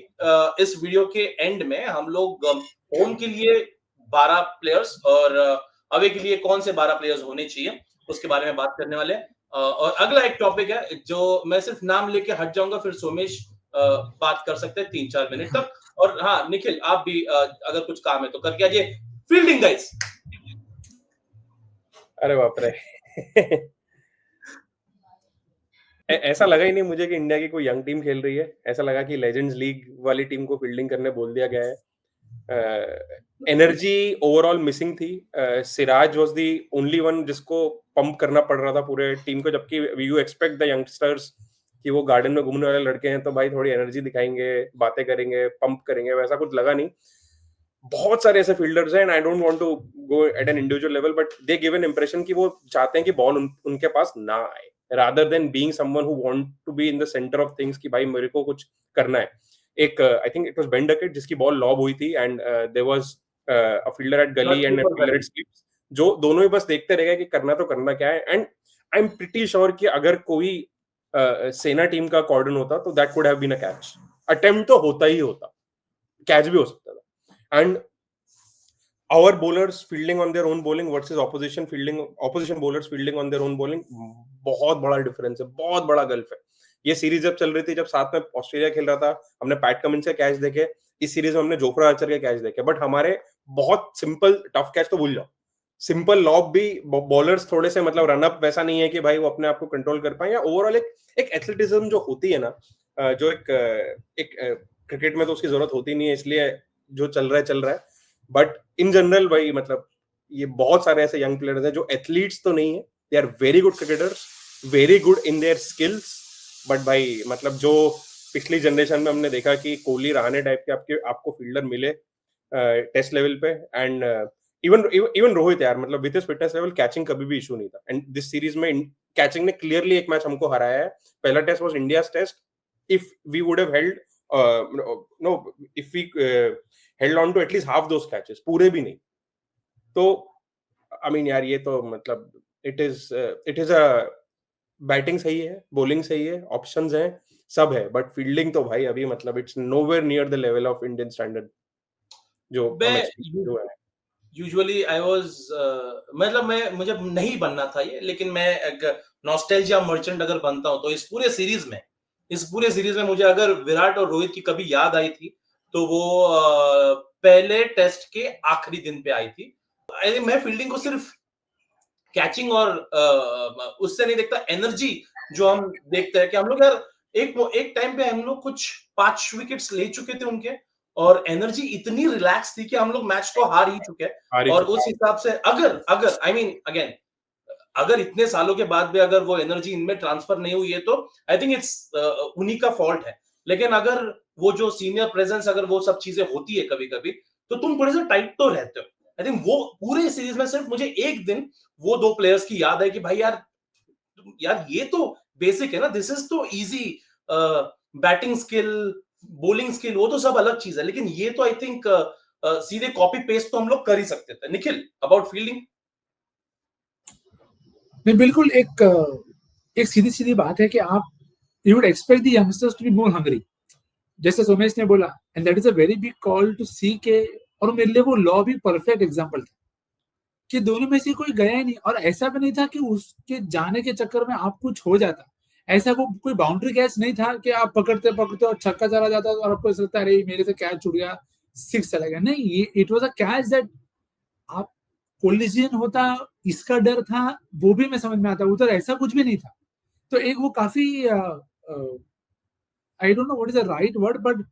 इस वीडियो के एंड में हम लोग होम के लिए 12 प्लेयर्स और अवे के लिए कौन से 12 प्लेयर्स होने चाहिए उसके बारे में बात करने वाले हैं. और अगला एक टॉपिक है जो मैं सिर्फ नाम लेके हट जाऊंगा, फिर सोमेश बात कर सकते हैं 3-4 मिनट तक. और हाँ निखिल, आप भी अगर कुछ काम है तो करके आइए. Fielding guys. अरे बाप रे ऐसा लगा ही नहीं मुझे कि इंडिया की कोई यंग टीम खेल रही है. ऐसा लगा कि लेजेंड्स लीग वाली टीम को फील्डिंग करने बोल दिया गया है. एनर्जी ओवरऑल मिसिंग थी. Siraj was the only one जिसको पंप करना पड़ रहा था पूरे टीम को, जबकि यू एक्सपेक्ट द यंगस्टर्स कि वो गार्डन में घूमने वाले लड़के हैं तो भाई थोड़ी एनर्जी दिखाएंगे, बातें करेंगे, पंप करेंगे. वैसा कुछ लगा नहीं. बहुत सारे ऐसे फील्डर्स हैं, and I don't want to go at an individual level, but they give an impression कि वो चाहते हैं कि बॉल उनके पास ना आए, rather than being someone who want to be in the centre of things कि भाई मेरे को कुछ करना है. एक I think it was Ben Duckett जिसकी बॉल लॉब हुई थी, and there was a fielder at gully and a fielder at slips, जो दोनों ही बस देखते रह गए कि करना तो करना क्या है. And I am pretty sure कि अगर कोई सेना टीम का कॉर्डन होता तो that could have been a catch. Attempt तो होता ही होता, कैच भी हो सकता था. And our bowlers fielding on their own bowling versus opposition bowlers fielding on their own bowling, बहुत बड़ा डिफरेंस है, बहुत बड़ा गल्फ है. ये सीरीज जब चल रही थी, जब साथ में ऑस्ट्रेलिया खेल रहा था, हमने पैट कमिंस के कैच देखे. इस सीरीज में हमने जोफ्रा आर्चर के कैच देखे, बट हमारे बहुत सिंपल टफ कैच तो भूल जाओ. सिंपल लॉब भी बॉलर्स थोड़े से मतलब रन अप वैसा नहीं है कि भाई वो अपने आप को कंट्रोल कर पाए, या ओवरऑल एक एथलेटिज्म जो होती है ना, जो एक क्रिकेट में तो उसकी जरूरत होती नहीं है, इसलिए जो चल रहा है. बट इन जनरल भाई मतलब ये बहुत सारे ऐसे यंग प्लेयर्स हैं जो एथलीट्स तो नहीं है, they are very good cricketers, very good in their skills. But भाई मतलब जो पिछली जनरेशन में हमने देखा कि कोहली रहाणे टाइप के आपको फील्डर मिले टेस्ट लेवल पे, एंड इवन रोहित यार, मतलब with his fitness level catching कभी भी इशू नहीं था. एंड दिस सीरीज में कैचिंग ने क्लियरली एक मैच हमको हराया है. पहला test was India's test. If we would have held if we held on to at least half those catches, पूरे भी नहीं, तो I mean यार ये तो मतलब it is a बैटिंग सही है, बॉलिंग सही है, ऑप्शंस हैं, सब है, बट फील्डिंग तो भाई अभी मतलब it's nowhere near the level of Indian standard जो यूजुअली आई वाज मतलब मुझे नहीं बनना था ये, लेकिन मैं एक नॉस्टैल्जिया मर्चेंट अगर बनता हूं तो इस पूरे सीरीज में मुझे अगर विराट और रोहित की कभी याद आई थी तो वो पहले टेस्ट के आखिरी दिन पे आई थी। मैं फील्डिंग को सिर्फ कैचिंग और उससे नहीं देखता, एनर्जी जो हम देखते हैं कि हम लोग यार एक टाइम पे हम लोग कुछ 5 विकेट्स ले चुके थे उनके, और एनर्जी इतनी रिलैक्स थी कि हम लोग मैच को हार ही चुके हैं। और उस हिसाब से अगर आई मीन अगेन, अगर इतने सालों के बाद भी अगर वो एनर्जी इनमें ट्रांसफर नहीं हुई है तो आई थिंक इट्स उन्हीं का फॉल्ट है। लेकिन अगर वो जो सीनियर प्रेजेंस, अगर वो सब चीजें होती है कभी कभी, तो तुम थोड़े से टाइट तो रहते हो। आई थिंक वो पूरे सीरीज में सिर्फ मुझे एक दिन वो 2 प्लेयर्स की याद है कि भाई यार ये तो बेसिक है ना, दिस इज तो easy, batting skill, bowling skill, वो तो सब अलग चीज है, लेकिन ये तो आई थिंक सीधे कॉपी पेस्ट तो हम लोग कर ही सकते थे। Nikhil, about fielding. नहीं, बिल्कुल एक सीधी सीधी बात है कि आप you would expect the youngsters to be more hungry, जैसे सोमेश ने बोला, and that is a very big call to see के। और मेरे लिए वो लॉ भी परफेक्ट एग्जांपल था कि दोनों में से कोई गया ही नहीं, और ऐसा भी नहीं था कि उसके जाने के चक्कर में आप कुछ हो जाता। ऐसा वो कोई बाउंड्री कैच नहीं था कि आप पकड़ते पकड़ते और छक्का चला जाता और आपको ऐसा लगता है अरे मेरे से कैच छूट गया, 6 चला गया। नहीं, ये it was a catch that आप कोलिजन होता, इसका डर था, वो भी मैं समझ में आता। उधर ऐसा कुछ भी नहीं था। तो एक वो काफी I don't know what is the right word, but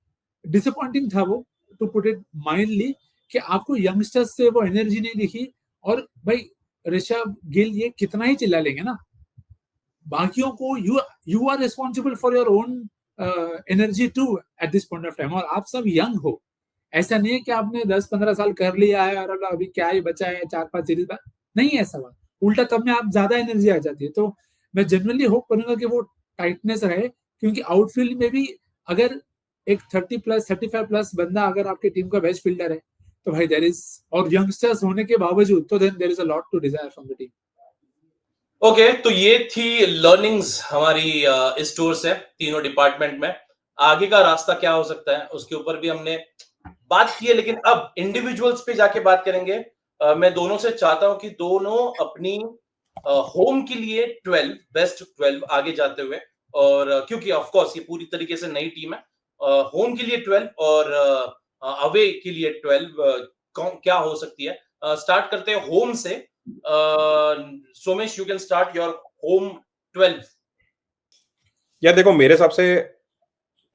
disappointing था वो, टू पुट इट माइल्डली, कि आपको यंगस्टर्स से वो एनर्जी नहीं दिखी। और भाई ऋषभ गिल ये कितना ही चिल्ला लेंगे ना, बाकियों को you are responsible for your own energy to at this point of time. और आप सब यंग हो, ऐसा नहीं है कि आपने 10-15 साल कर लिया है और अभी क्या ही बचा है 4-5 सीरीज बाद, नहीं है ऐसा बात। उल्टा तब में आप ज्यादा एनर्जी आ जाती है। तो मैं जनरली होप करूंगा कि वो टाइटनेस रहे, क्योंकि आउटफील्ड में भी अगर एक 30+, 35+ बंदा अगर आपकी टीम का बेस्ट फील्डर है, तो भाई देयर इज, और यंगस्टर्स होने के बावजूद, तो then there is a lot to desire from the team. Okay, तो ये थी लर्निंग्स हमारी इस टूर से, तीनों डिपार्टमेंट में। आगे का रास्ता क्या हो सकता है उसके ऊपर भी हमने बात की है, लेकिन अब इंडिविजुअल्स पे जाके बात करेंगे। मैं दोनों से चाहता हूं कि दोनों अपनी होम के लिए 12 बेस्ट 12 आगे जाते हुए, और क्योंकि ऑफ कोर्स ये पूरी तरीके से नई टीम है, होम के लिए 12 और अवे के लिए 12 क्या हो सकती है। स्टार्ट करते हैं होम से। Somesh, you can start your home 12। यार देखो, मेरे हिसाब से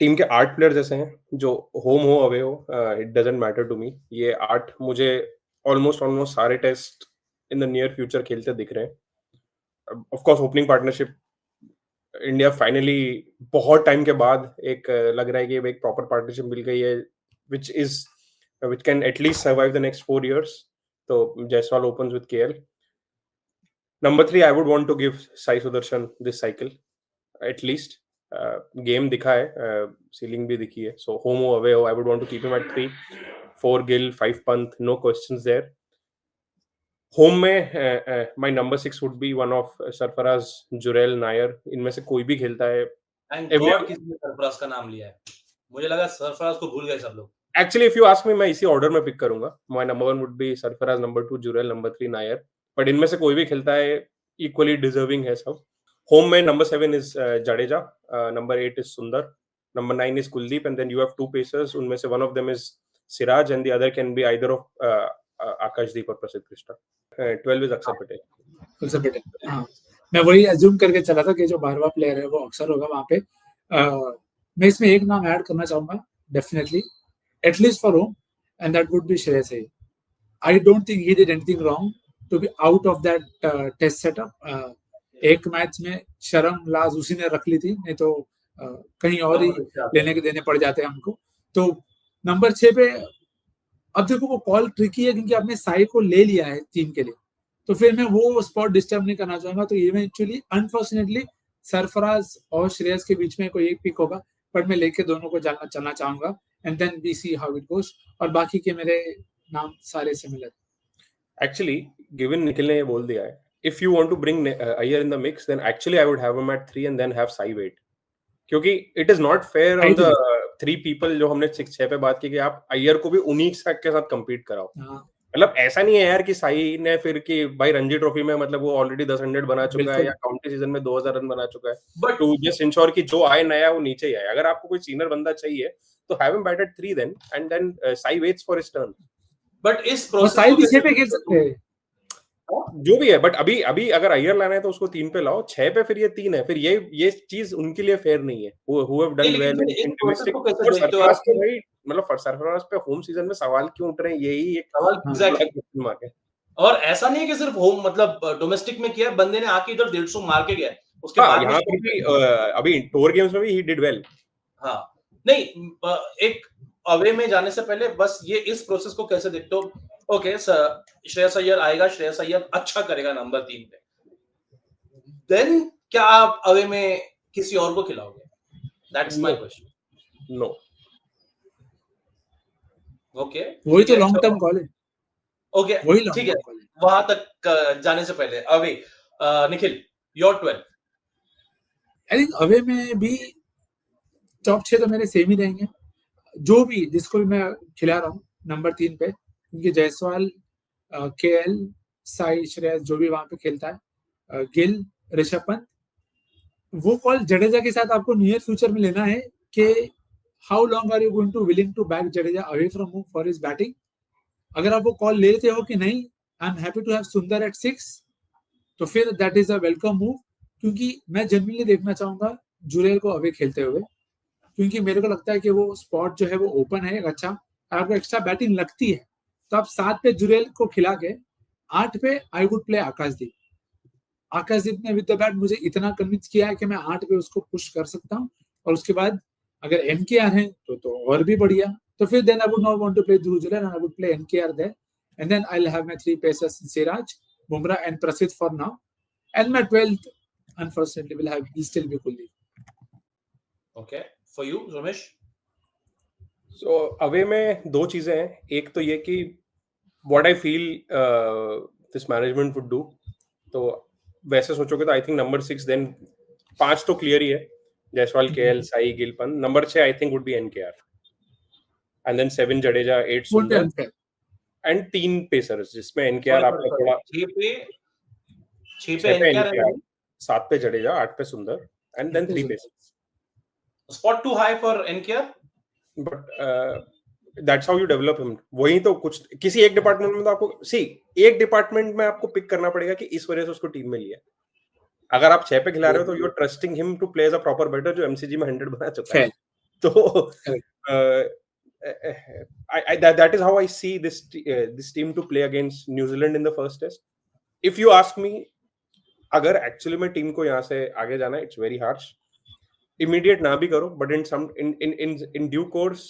टीम के 8 प्लेयर जैसे हैं, जो होम हो अवे हो, it doesn't matter to me. ये 8 मुझे ऑलमोस्ट सारे test in the near future खेलते दिख रहे हैं। Of course opening partnership, India finally बहुत टाइम के बाद एक लग रहा है कि एक प्रॉपर पार्टनरशिप मिल गई है, which can at least survive the next 4 years. तो Jaiswal opens with KL. Number 3, I would want to give Sai Sudarshan this cycle at least. Game दिखा है, सीलिंग भी दिखी है, so home or away, I would want to keep him at 3. 4 Gill, 5 Pant, no questions there. Home में my number 6 would be one of Sarfaraz, Jurel, Nair, इनमें से कोई भी खेलता है। थैंक गॉड किसी ने सरफराज का नाम लिया है, मुझे लगा सरफराज को भूल गए सब लोग। Actually, if you ask me, मैं इसी ऑर्डर में पिक करूंगा। My number 1 would be Sarfaraz, number 2 Jurel, number 3 Nair, but इनमें से कोई भी खेलता है इक्वली डिजर्विंग है सब। होम में number 7 is Jadeja, number 8 is सुंदर, number 9 is Kuldeep, and then you have 2 pacers, उनमें से one of them is Siraj and the other can be either of आकाशदीप और प्रसिद्ध कृष्णा। 12 is अक्षर पटेल। अक्षर पटेल, हाँ, मैं वही अज्यूम करके चला था कि जो 12वां प्लेयर है वो अक्षर होगा वहां पे। मैं इसमें एक नाम ऐड करना चाहूंगा definitely, at least for home, and that would be Shreyas Iyer. I don't think he did anything wrong to be out of that test setup. एक मैच में शर्म लाज उसी ने रख ली थी, नहीं तो कहीं और ही लेने के देने पड़ जाते हैं हमको। तो नंबर 6 पे अब देखो वो कॉल ट्रिकी है, क्योंकि आपने साई को ले लिया है टीम के लिए, तो फिर मैं वो स्पॉट डिस्टर्ब नहीं करना चाहूंगा। तो इवेंचुअली अनफॉर्चुनेटली सरफराज और श्रेयस के बीच में कोई एक पिक होगा, पर मैं लेके दोनों को चलना चाहूंगा, and then we see how it goes. और बाकी के मेरे नाम सारे सिमिलर। एक्चुअली गिवन निखिल ने ये बोल दिया है, if you want to bring Iyer in the mix, then actually I would have him at 3 and then have Sai wait, क्योंकि it is not fair on the 3 people जो हमने 6 पे बात की कि आप अय्यर को भी उन्हीं के साथ कंपीट कराओ। मतलब ऐसा नहीं है यार कि साई ने फिर कि भाई रणजी ट्रॉफी में मतलब वो ऑलरेडी 10 बना चुका है बिल्कुल। या काउंटी सीजन में 2000 रन बना चुका है, बट टू जस्ट इंश्योर कि जो आए नया वो नीचे ही आए। अगर आपको कोई सीनियर बंदा चाहिए तो have him bat at 3 then, and then Sai waits for his turn. इस और प्रोसेस साई को भी 6 कैसे पे खेल देखते हो सकते तुम? हैं। जो भी है, बट अभी अभी अगर अय्यर लाना है तो उसको 3 पे लाओ, 6 पे फिर ये 3 है, फिर ये चीज उनके लिए फेयर नहीं है। हु हैव नहीं, डन लेकिन वेल फिर इन इस प्रोसेस डोमेस्टिक। को कैसे और देखते हो सरफराज आप पे कि भाई, मतलब सरफराज पे होम सीजन में सवाल क्यों उठ रहे हैं, यही एक सवाल हाँ। बड़ा एग्जैक्टली क्वेश्चन मार्क है। और ऐसा नहीं है कि सिर्फ होम मतलब डोमेस्टिक में किया, बंदे ने आके इधर 150 मार के गया, उसके हाँ, बाद में यहाँ पर भी अभी टूर गेम्स में भी ही डिड वेल। हाँ नहीं एक अवे में जाने से पहले बस ये इस प्रोसेस को कैसे देखते हो? ओके श्रेयस अय्यर आएगा, श्रेयस अय्यर अच्छा करेगा नंबर 3 पे, देन क्या आप अवे में किसी और को खिलाओगे? That's my no, question. No. Okay वही ठीक तो है, लॉन्ग टर्म चलो कॉल है, ओके वही लॉन्ग ठीक है। टर्म कॉल है। वहां तक जाने से पहले away Nikhil your 12। I think away में भी टॉप 6 तो मेरे सेम ही रहेंगे। जो भी जिसको भी मैं खिला रहा हूँ नंबर 3 पे, क्योंकि जायसवाल, केएल, साई, श्रेयस जो भी वहां पे खेलता है, गिल, ऋषभ पंत, वो कॉल जडेजा के साथ आपको नियर फ्यूचर में लेना है कि how long are you going to willing to back Jadeja away from home for his batting. अगर आप वो कॉल लेते हो कि नहीं, I am happy to have Sundar at 6, तो फिर that is a welcome move. क्योंकि मैं जनरली देखना चाहूंगा जुरेल को अवे खेलते हुए, क्योंकि मेरे को लगता है कि वो स्पॉट जो है वो ओपन है एक अच्छा, आपको एक्स्ट्रा बैटिंग लगती है, तो आप 7 पे जुरेल को खिला के 8 पे आई वुड प्ले आकाशदीप। आकाशदीप ने विद द बैट मुझे इतना कन्विंस किया है कि मैं 8 पे उसको पुश कर सकता हूँ। और उसके बाद अगर एनकेआर है तो और भी बढ़िया। तो फिर then I would not want to play Dhruv Jurel and I would play NKR there, and then I will have my 3 pacers Siraj, Bumrah and Prasidh for now, and my 12th unfortunately will still be Kuldeep. Okay for you Ramesh? So away में दो चीजें हैं। एक तो ये कि what I feel this management would do, तो वैसे सोचोगे तो आई थिंक नंबर 6, देन 5 तो क्लियर ही है, जायसवाल, केएल, साई, गिलपन। Number 6 I think would be NKR, and then 7 Jadeja, 8 Won't be Sundar, unfair. And 3 pacers जिसमें एनकेआर आपका थोड़ा 6 पे 6 पे 6 पे एनकेआर एनकेआर, 7 पे जडेजा, 8 पे Sundar, and then 3 pacers. Spot too high for NKR, but that's how you develop him. वही तो कुछ किसी एक डिपार्टमेंट में तो आपको एक डिपार्टमेंट में आपको पिक करना पड़ेगा कि इस वजह से उसको टीम में लिया। अगर आप 6 पे खिला रहे हो तो you are trusting him to play as a proper batter जो एमसीजी में 100 बना चुका है। तो that is how I see this team to play against New Zealand in the first test. If you ask me, अगर actually में team को यहाँ से आगे जाना है, इट्स वेरी हार्श। इमीडिएट ना भी करो, but in due course,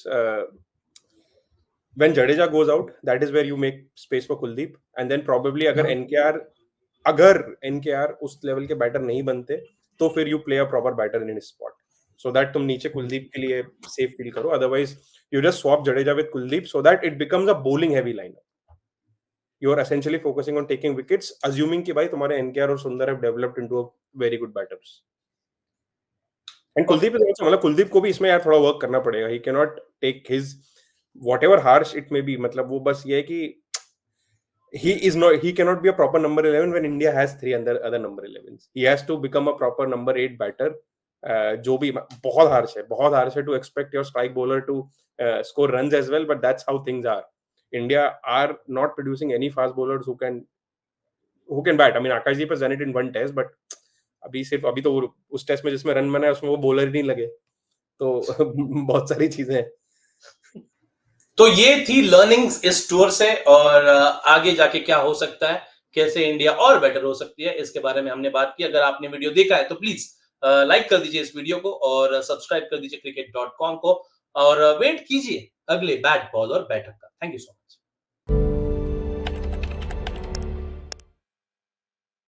when Jadeja goes out, that is where you make space for Kuldeep, and then probably अगर NKR उस लेवल के बैटर नहीं बनते तो फिर you play a proper batter in his spot, so that तुम नीचे कुलदीप के लिए safe feel करो। Otherwise you just swap Jadeja with Kuldeep so that it becomes a bowling heavy lineup. You are essentially focusing on taking wickets, assuming कि भाई तुम्हारे NKR और सुंदर have developed into a very good batters. And Kuldeep is also, मतलब कुलदीप को भी इसमें यार थोड़ा वर्क करना पड़ेगा। He cannot take his whatever harsh it may be, मतलब वो बस ये है कि he cannot be a proper number 11 when India has 3 other number 11s. He has to become a proper number 8 batter. जो भी बहुत हार्श है to expect your strike bowler to score runs as well, but that's how things are. India are not producing any fast bowlers who can bat. I mean, Akashdeep has done it in one test, but अभी तो उस test में जिसमें run बनाए उसमें वो bowler ही नहीं लगे, तो बहुत सारी चीजें हैं। तो ये थी लर्निंग्स इस टूर से, और आगे जाके क्या हो सकता है, कैसे इंडिया और बेटर हो सकती है, इसके बारे में हमने बात की। अगर आपने वीडियो देखा है तो प्लीज लाइक कर दीजिए इस वीडियो को और सब्सक्राइब कर दीजिए cricket.com को, और वेट कीजिए अगले बैट बॉल और बैठक का। Thank you so much.